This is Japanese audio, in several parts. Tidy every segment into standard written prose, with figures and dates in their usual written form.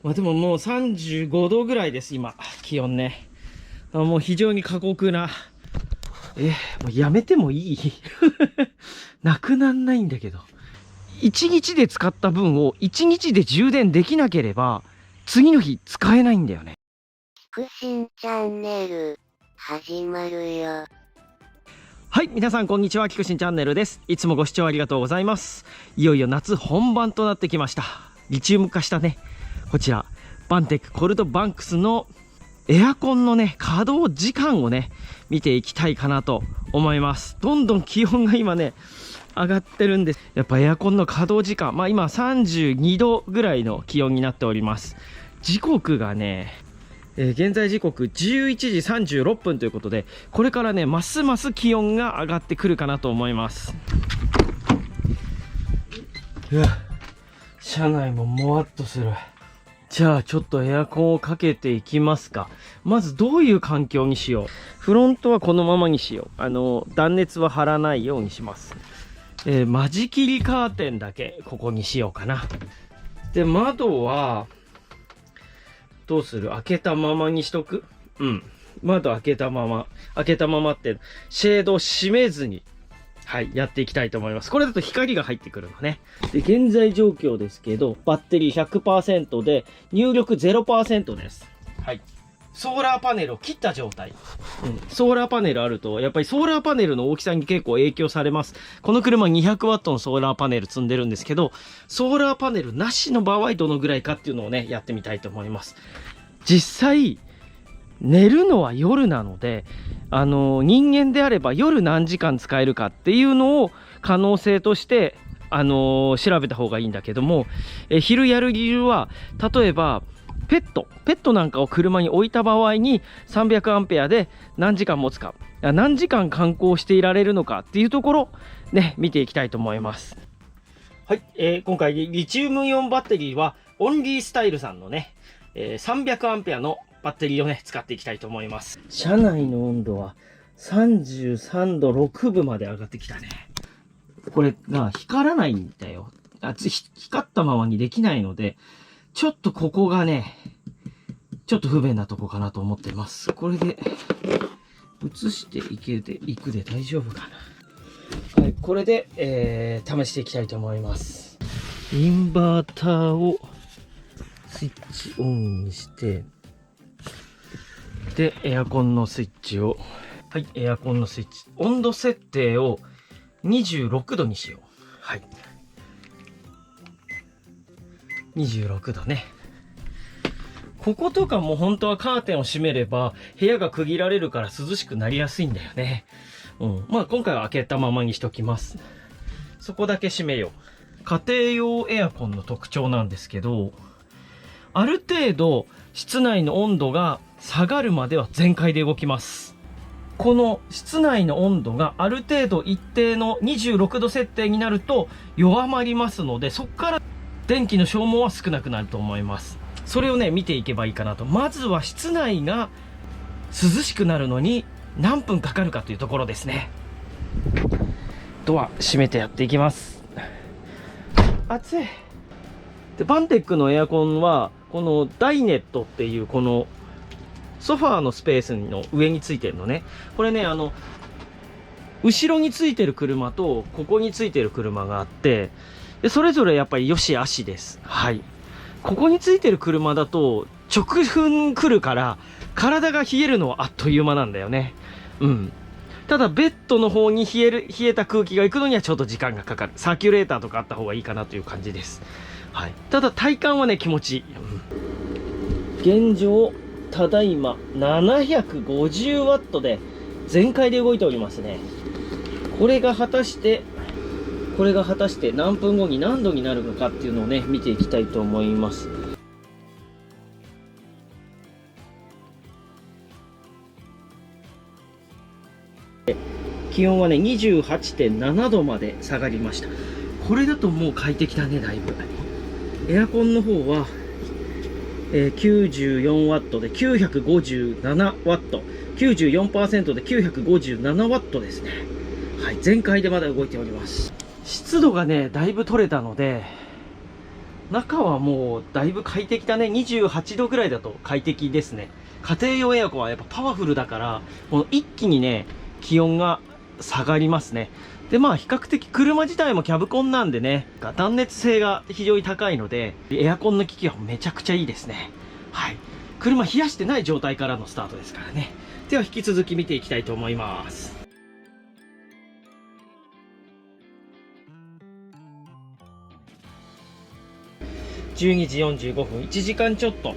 まあでももう35度ぐらいです、今。気温ね。もう非常に過酷な。もうやめてもいいなくなんないんだけど。1日で使った分を1日で充電できなければ、次の日使えないんだよね。菊新チャンネル、始まるよ。はい、皆さんこんにちは、菊新チャンネルです。いつもご視聴ありがとうございます。いよいよ夏本番となってきました。リチウム化したね、こちら、バンテックコルトバンクスのエアコンのね、稼働時間をね、見ていきたいかなと思います。どんどん気温が今ね、上がってるんです。やっぱエアコンの稼働時間、今32度ぐらいの気温になっております。時刻がね、現在時刻11時36分ということで、これからね、ますます気温が上がってくるかなと思います。車内ももわっとする。じゃあちょっとエアコンをかけていきますか。まずどういう環境にしよう。フロントはこのままにしよう。断熱は張らないようにします。間仕切りカーテンだけここにしようかな。で、窓はどうする？開けたままにしとく？うん。窓開けたままってシェードを閉めずに、はい、やっていきたいと思います。これだと光が入ってくるのね。で、現在状況ですけど、バッテリー 100% で、入力 0% です。はい。ソーラーパネルを切った状態。ソーラーパネルあると、やっぱりソーラーパネルの大きさに結構影響されます。この車 200W のソーラーパネル積んでるんですけど、ソーラーパネルなしの場合どのぐらいかっていうのをね、やってみたいと思います。実際、寝るのは夜なので、人間であれば夜何時間使えるかっていうのを可能性として、調べた方がいいんだけども、昼やる理由は、例えば、ペットなんかを車に置いた場合に300アンペアで何時間持つか、何時間観光していられるのかっていうところ、ね、見ていきたいと思います。はい、今回リチウムイオンバッテリーは、オンリースタイルさんのね、300アンペアのバッテリーをね、使っていきたいと思います。車内の温度は33度6分まで上がってきたね。これが光らないんだよ。光ったままにできないので、ちょっとここがね、ちょっと不便なとこかなと思ってます。これで、映していくで大丈夫かな。はい、これで、試していきたいと思います。インバーターをスイッチオンにして、で、エアコンのスイッチを、はい、エアコンのスイッチ。温度設定を26度にしよう。はい。26度ね。こことかも本当はカーテンを閉めれば部屋が区切られるから涼しくなりやすいんだよね。今回は開けたままにしときます。そこだけ閉めよう。家庭用エアコンの特徴なんですけど、ある程度室内の温度が下がるまでは全開で動きます。この室内の温度がある程度一定の26度設定になると弱まりますので、そこから電気の消耗は少なくなると思います。それをね、見ていけばいいかなと。まずは室内が涼しくなるのに何分かかるかというところですね。ドア閉めてやっていきます。暑い。で、バンテックのエアコンはこのダイネットっていうこのソファーのスペースの上についてるのね。これね、後ろについてる車とここについてる車があって、でそれぞれやっぱり良し悪しです。はい。ここについてる車だと直噴来るから体が冷えるのはあっという間なんだよね。ただベッドの方に冷えた空気が行くのにはちょっと時間がかかる。サーキュレーターとかあった方がいいかなという感じです。はい。ただ体感はね、気持ちいい。現状、ただいま750ワットで全開で動いておりますね。これが果たして何分後に何度になるのかっていうのをね、見ていきたいと思います。気温はね、28.7 度まで下がりました。これだともう快適だね、だいぶ。エアコンの方は、94ワットで957ワット。94% で957ワットですね。はい、全開でまだ動いております。湿度がね、だいぶ取れたので、中はもうだいぶ快適だね。28度ぐらいだと快適ですね。家庭用エアコンはやっぱパワフルだから、もう一気にね、気温が下がりますね。で、まあ比較的車自体もキャブコンなんでね、断熱性が非常に高いので、エアコンの効きはめちゃくちゃいいですね。はい。車冷やしてない状態からのスタートですからね。では引き続き見ていきたいと思います。12時45分、1時間ちょっと。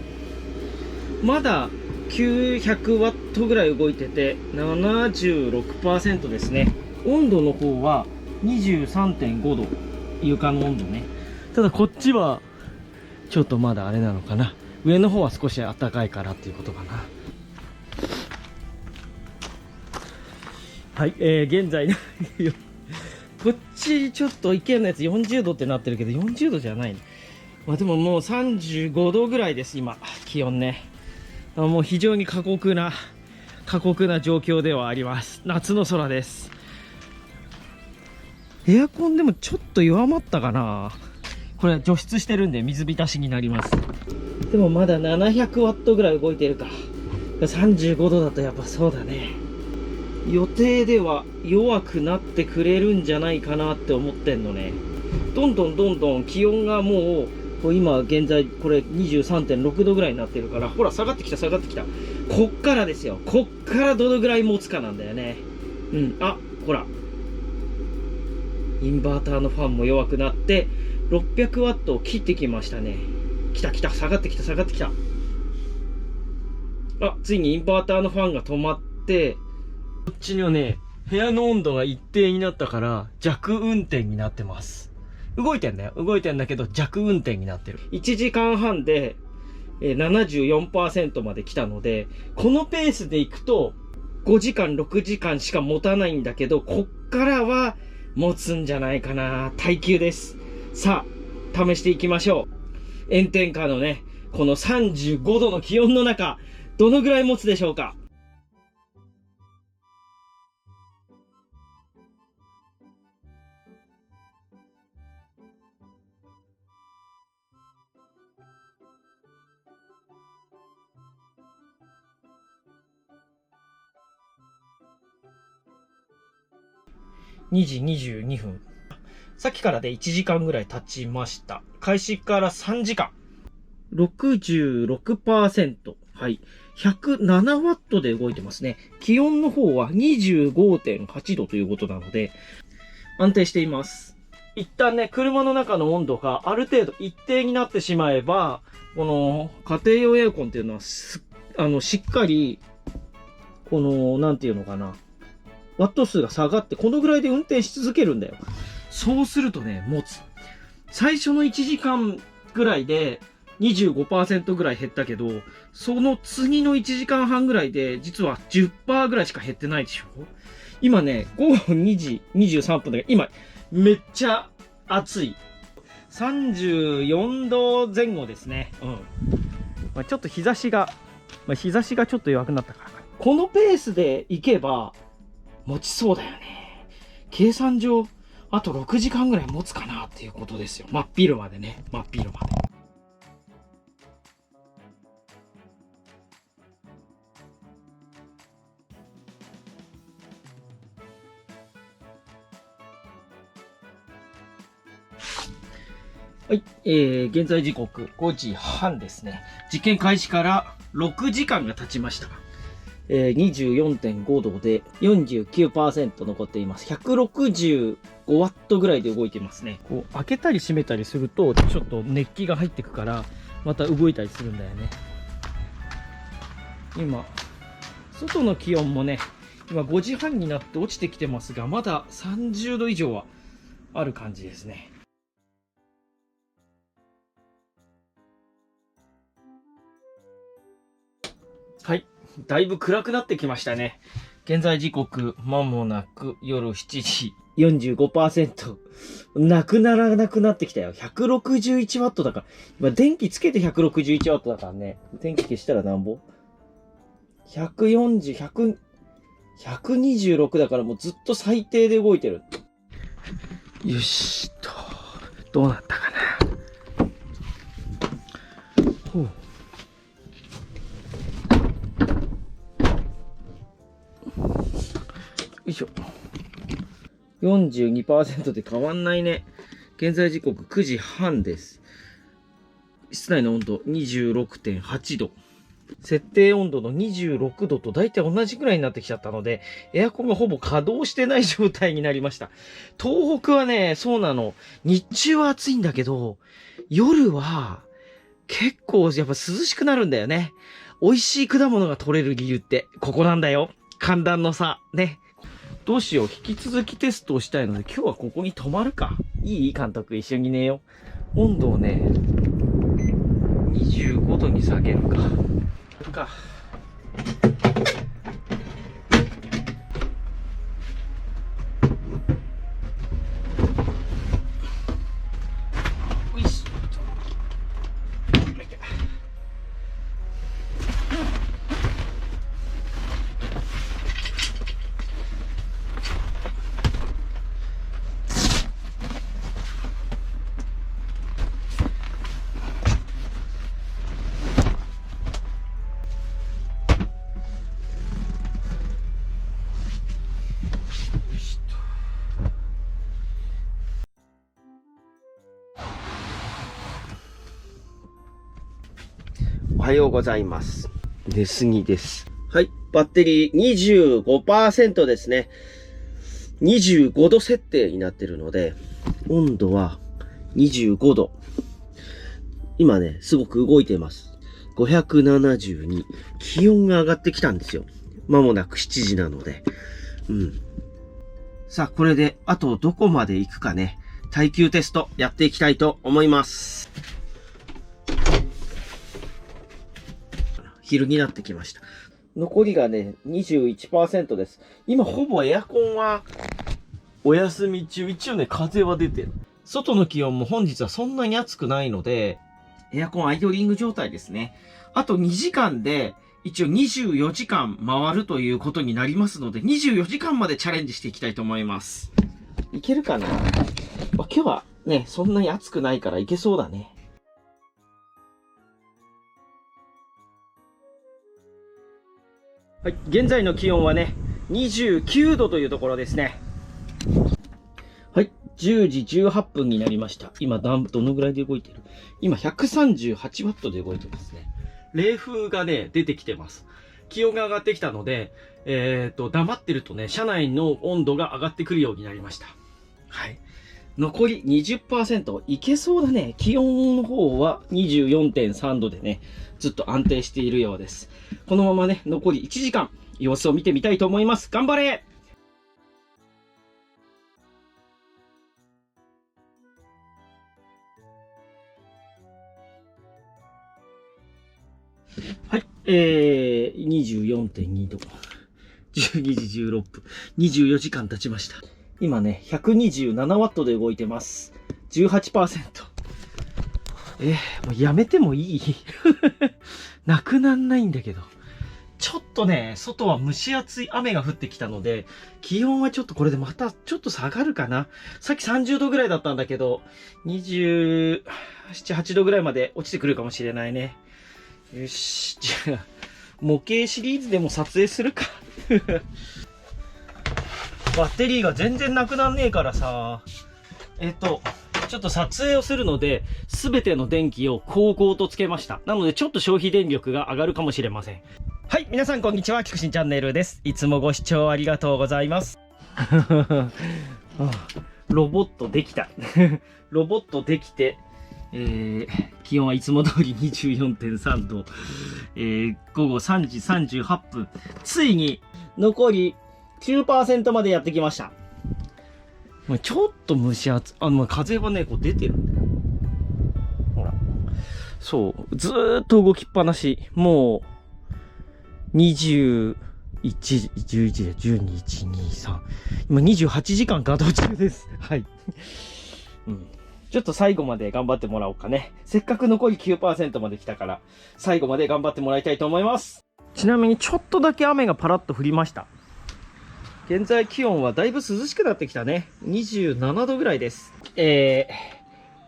まだ900ワットぐらい動いてて、76% ですね。温度の方は 23.5 度。床の温度ね。ただこっちは、ちょっとまだあれなのかな。上の方は少し暖かいからっていうことかな。はい、現在のこっちちょっと意見のやつ40度ってなってるけど、40度じゃないね。まあでももう35度ぐらいです、今、気温ね。もう非常に過酷な状況ではあります。夏の空です。エアコンでもちょっと弱まったかな。これは除湿してるんで水浸しになります。でもまだ700ワットぐらい動いてるか。35度だとやっぱそうだね。予定では弱くなってくれるんじゃないかなって思ってんのね。どんどん気温がもう今現在これ 23.6 度ぐらいになってるから、ほら下がってきた。こっからですよ。こっからどのぐらい持つかなんだよね。うん。あ、ほら。インバーターのファンも弱くなって600ワットを切ってきましたね。来た。下がってきた。あ、ついにインバーターのファンが止まって、こっちのね、部屋の温度が一定になったから弱運転になってます。動いてんだけど弱運転になってる。1時間半で 74% まで来たので、このペースでいくと5時間6時間しか持たないんだけど、こっからは持つんじゃないかな。耐久です。さあ、試していきましょう。炎天下のね、この35度の気温の中、どのぐらい持つでしょうか。2時22分。さっきからで1時間ぐらい経ちました。開始から3時間。66%。はい。107ワットで動いてますね。気温の方は 25.8 度ということなので、安定しています。一旦ね、車の中の温度がある程度一定になってしまえば、この家庭用エアコンっていうのはしっかり、なんていうのかな。ワット数が下がって、このぐらいで運転し続けるんだよ。そうするとね、持つ。最初の1時間ぐらいで 25% ぐらい減ったけど、その次の1時間半ぐらいで、実は 10% ぐらいしか減ってないでしょ。今ね、午後2時23分だけど、今、めっちゃ暑い。34度前後ですね。うん。まあ、ちょっと日差しがちょっと弱くなったからか。このペースでいけば、持ちそうだよね。計算上、あと6時間ぐらい持つかなっていうことですよ。真っ昼までね。真っ昼まで。はい。現在時刻5時半ですね。実験開始から6時間が経ちました。24.5 度で 49% 残っています。165ワットぐらいで動いてますね。こう、開けたり閉めたりすると、ちょっと熱気が入ってくから、また動いたりするんだよね。今、外の気温もね、今5時半になって落ちてきてますが、まだ30度以上はある感じですね。はい。だいぶ暗くなってきましたね。現在時刻、間もなく夜7時 45%。なくならなくなってきたよ。161ワットだから。今電気つけて161ワットだからね。電気消したらなんぼ ?140、126だからもうずっと最低で動いてる。よしと。どうなったかな。ほう。よいしょ。42% で変わんないね。現在時刻9時半です。室内の温度 26.8 度。設定温度の26度と大体同じぐらいになってきちゃったので、エアコンがほぼ稼働してない状態になりました。東北はね、そうなの。日中は暑いんだけど、夜は結構やっぱ涼しくなるんだよね。美味しい果物が取れる理由ってここなんだよ。寒暖の差。ね。どうしよう。引き続きテストをしたいので、今日はここに泊まるか。いい監督、一緒に寝よう。温度をね、25度に下げるか。おいしょ。おはようございます。寝すぎです。はい。バッテリー 25% ですね。25度設定になってるので、温度は25度。今ね、すごく動いてます。572。気温が上がってきたんですよ。まもなく7時なので。さあ、これで、あとどこまで行くかね。耐久テストやっていきたいと思います。昼になってきました。残りがね、21% です。今ほぼエアコンはお休み中、一応ね、風は出てる。外の気温も本日はそんなに暑くないので、エアコンアイドリング状態ですね。あと2時間で、一応24時間回るということになりますので、24時間までチャレンジしていきたいと思います。いけるかな？今日はね、そんなに暑くないからいけそうだね。はい、現在の気温はね、29度というところですね。はい、10時18分になりました。今、どのぐらいで動いてる？今、138ワットで動いてますね。冷風がね、出てきてます。気温が上がってきたので、黙ってるとね、車内の温度が上がってくるようになりました。はい。残り 20% いけそうだね。気温の方は 24.3 度でね、ずっと安定しているようです。このままね、残り1時間、様子を見てみたいと思います。頑張れ！はい、24.2 度。12時16分。24時間経ちました。今ね、127ワットで動いてます。18%。もうやめてもいいなくなんないんだけど。ちょっとね、外は蒸し暑い雨が降ってきたので、気温はちょっとこれでまたちょっと下がるかな。さっき30度ぐらいだったんだけど、27、8度ぐらいまで落ちてくるかもしれないね。よし、じゃあ、模型シリーズでも撮影するか。バッテリーが全然なくなんねえからさ。ちょっと撮影をするので、すべての電気を高々とつけました。なので、ちょっと消費電力が上がるかもしれません。はい、皆さんこんにちは。キクシンチャンネルです。いつもご視聴ありがとうございます。ロボットできた。ロボットできて、気温はいつも通り 24.3 度、午後3時38分。ついに残り 9% までやってきました。ちょっと蒸し暑い。風はね、こう出てるんだよ。ほら。そう。ずーっと動きっぱなし。もう、21、11、12、1、2、3。今28時間稼働中です。はい。ちょっと最後まで頑張ってもらおうかね。せっかく残り 9% まで来たから、最後まで頑張ってもらいたいと思います。ちなみにちょっとだけ雨がパラッと降りました。現在気温はだいぶ涼しくなってきたね。27度ぐらいです。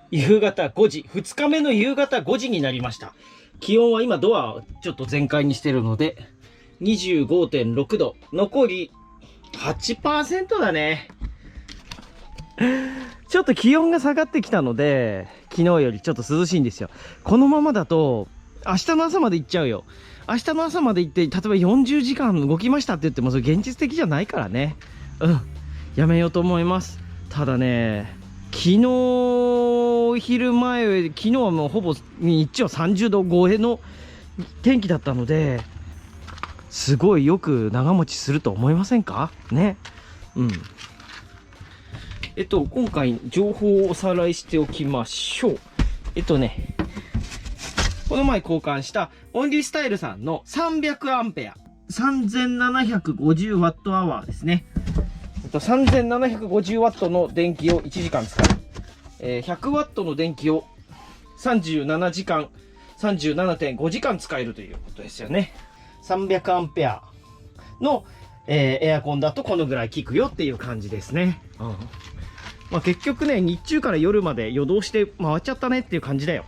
夕方5時、2日目の夕方5時になりました。気温は今ドアをちょっと全開にしてるので、25.6 度。残り 8% だね。ちょっと気温が下がってきたので、昨日よりちょっと涼しいんですよ。このままだと、明日の朝まで行っちゃうよ。明日の朝まで行って、例えば40時間動きましたって言っても、それ現実的じゃないからね。やめようと思います。ただね、昨日昼前、昨日はもうほぼ日中は30度超えの天気だったので、すごいよく長持ちすると思いませんかね。今回情報をおさらいしておきましょう。この前交換したオンリースタイルさんの300アンペア、3750ワットアワーですね。3750ワットの電気を1時間使う。100ワットの電気を37時間、37.5 時間使えるということですよね。300アンペアの、エアコンだとこのぐらい効くよっていう感じですね。結局ね、日中から夜まで夜通しで回っちゃったねっていう感じだよ。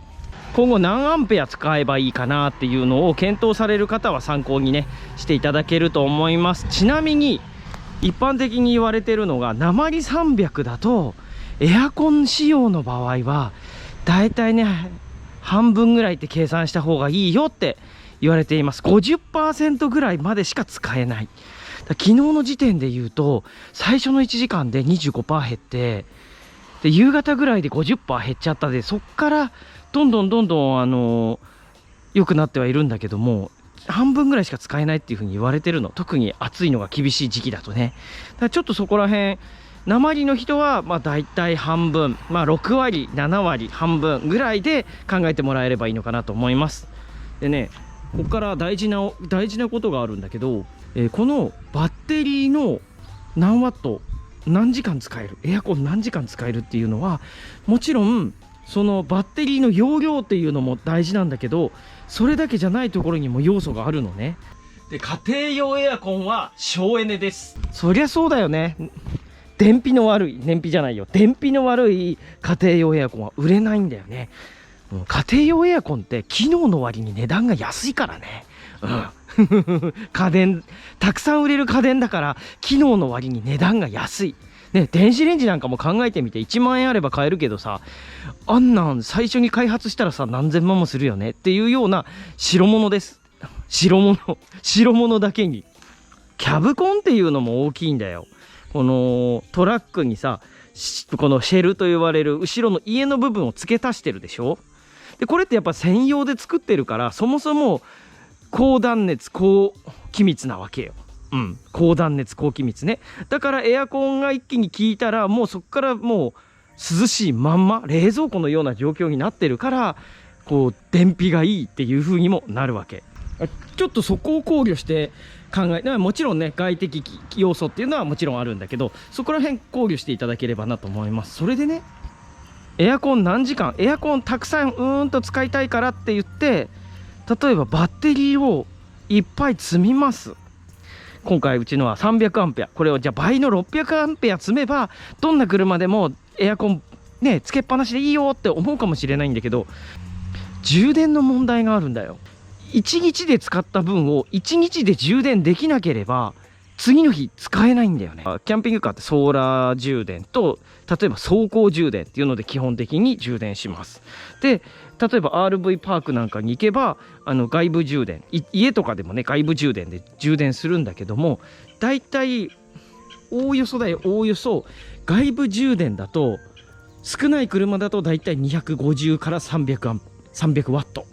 今後何アンペア使えばいいかなっていうのを検討される方は参考にね、していただけると思います。ちなみに、一般的に言われてるのが、鉛300だと、エアコン仕様の場合は、だいたいね、半分ぐらいって計算した方がいいよって言われています。50% ぐらいまでしか使えない。昨日の時点で言うと、最初の1時間で 25% 減って、で夕方ぐらいで 50% 減っちゃったで、そっからどんどん良くなってはいるんだけども、半分ぐらいしか使えないっていう風に言われてるの。特に暑いのが厳しい時期だとね。だからちょっとそこら辺、鉛の人は大体半分、6割、7割、半分ぐらいで考えてもらえればいいのかなと思います。でね、ここから大事なことがあるんだけど、このバッテリーの何ワット、何時間使える、エアコン何時間使えるっていうのは、もちろんそのバッテリーの容量っていうのも大事なんだけど、それだけじゃないところにも要素があるのね。で、家庭用エアコンは省エネです。そりゃそうだよね。燃費の悪い家庭用エアコンは売れないんだよね。家庭用エアコンって機能の割に値段が安いからね。家電、たくさん売れる家電だから機能の割に値段が安い。ね、電子レンジなんかも考えてみて、1万円あれば買えるけどさ、あんなん最初に開発したらさ、何千万もするよねっていうような白物です。白物だけに。キャブコンっていうのも大きいんだよ。このトラックにさ、このシェルと言われる後ろの家の部分を付け足してるでしょ。で、これってやっぱ専用で作ってるから、そもそも高断熱高気密なわけよ。高断熱高気密ね。だからエアコンが一気に効いたら、もうそこからもう涼しいまんま冷蔵庫のような状況になってるから、こう燃費がいいっていう風にもなるわけ。ちょっとそこを考慮して考え、もちろんね、外的要素っていうのはもちろんあるんだけど、そこら辺考慮していただければなと思います。それでね、エアコン何時間、エアコンたくさん使いたいからって言って、例えばバッテリーをいっぱい積みます。今回うちのは300アンペア。これをじゃあ倍の600アンペア積めば、どんな車でもエアコンね、つけっぱなしでいいよって思うかもしれないんだけど、充電の問題があるんだよ。1日で使った分を1日で充電できなければ、次の日使えないんだよね。キャンピングカーってソーラー充電と、例えば走行充電っていうので基本的に充電します。で、例えば RV パークなんかに行けば、外部充電、家とかでもね、外部充電で充電するんだけども、だいたいおおよそ外部充電だと、少ない車だとだいたい250から300ワット。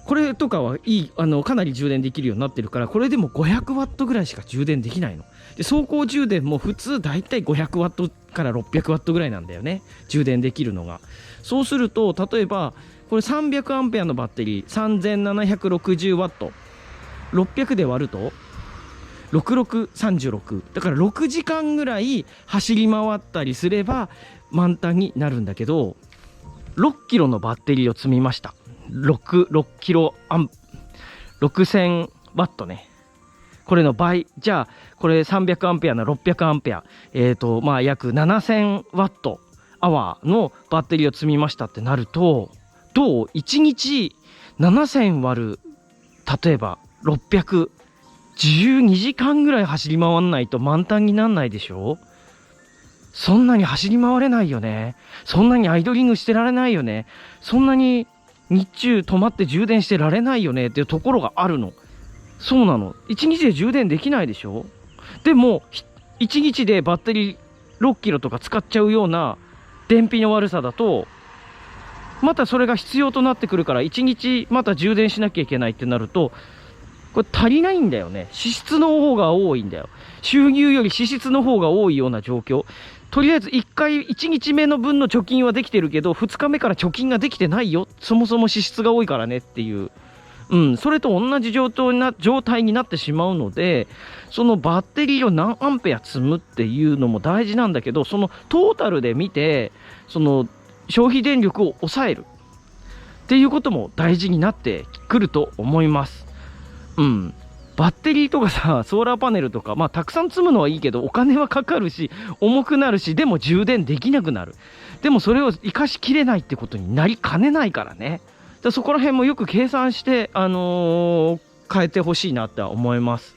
これとかはいい、かなり充電できるようになってるから、これでも500ワットぐらいしか充電できないの。で、走行充電も普通だいたい500ワットから600ワットぐらいなんだよね、充電できるのが。そうすると、例えばこれ300アンペアのバッテリー3760ワット、600で割ると6636だから6時間ぐらい走り回ったりすれば満タンになるんだけど、6キロのバッテリーを積みました。6キロ6000ワットね。これの倍。じゃあこれ300アンペアの600アンペア、約7000ワットアワーのバッテリーを積みましたってなると、どう1日7000割る例えば600、12時間ぐらい走り回んないと満タンになんないでしょ。そんなに走り回れないよね。そんなにアイドリングしてられないよね。そんなに日中止まって充電してられないよねっていうところがあるの。そうなの。1日で充電できないでしょ。でも1日でバッテリー6キロとか使っちゃうような燃費の悪さだと、またそれが必要となってくるから、1日また充電しなきゃいけないってなると、これ足りないんだよね。支出の方が多いんだよ。収入より支出の方が多いような状況。とりあえず1日目の分の貯金はできてるけど、2日目から貯金ができてないよ。そもそも支出が多いからねっていう。それと同じ状態になってしまうので、そのバッテリーを何アンペア積むっていうのも大事なんだけど、そのトータルで見て、その消費電力を抑えるっていうことも大事になってくると思います。バッテリーとかさ、ソーラーパネルとか、たくさん積むのはいいけど、お金はかかるし、重くなるし、でも充電できなくなる。でもそれを生かしきれないってことになりかねないからね。そこら辺もよく計算して、変えてほしいなって思います。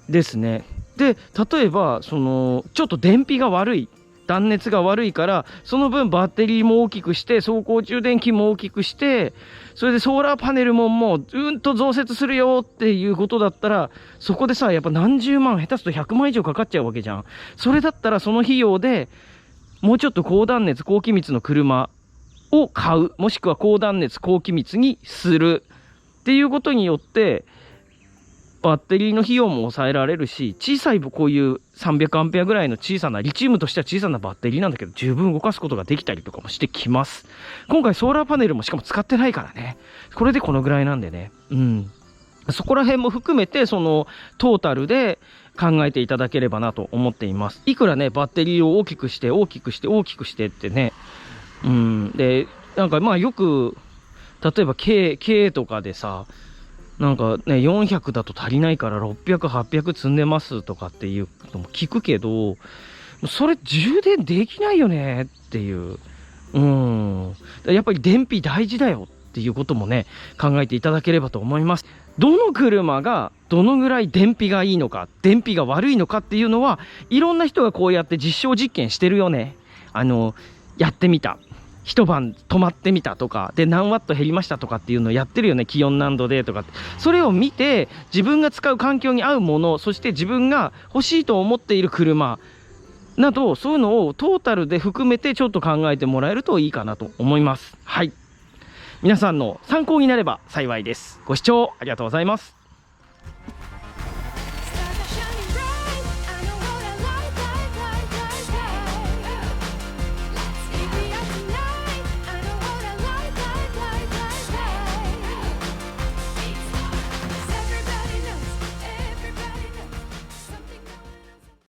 ですね。で、例えば、ちょっと燃費が悪い。断熱が悪いから、その分バッテリーも大きくして、走行充電器も大きくして、それでソーラーパネルももう増設するよっていうことだったら、そこでさ、やっぱ何十万、下手すると100万以上かかっちゃうわけじゃん。それだったらその費用でもうちょっと高断熱高気密の車を買う、もしくは高断熱高気密にするっていうことによって、バッテリーの費用も抑えられるし、小さいこういう300アンペアぐらいの小さな、リチウムとしては小さなバッテリーなんだけど、十分動かすことができたりとかもしてきます。今回ソーラーパネルもしかも使ってないからね。これでこのぐらいなんでね。そこら辺も含めて、そのトータルで考えていただければなと思っています。いくらね、バッテリーを大きくして大きくして大きくしてってね。で、なんかよく、例えば K とかでさ、なんかね、400だと足りないから600、800積んでますとかっていうのも聞くけど、それ充電できないよねっていう。やっぱり燃費大事だよっていうこともね、考えていただければと思います。どの車がどのぐらい燃費がいいのか、燃費が悪いのかっていうのは、いろんな人がこうやって実証実験してるよね。やってみた。一晩止まってみたとかで何ワット減りましたとかっていうのをやってるよね。気温何度でとかって。それを見て自分が使う環境に合うもの、そして自分が欲しいと思っている車など、そういうのをトータルで含めてちょっと考えてもらえるといいかなと思います。はい。皆さんの参考になれば幸いです。ご視聴ありがとうございます。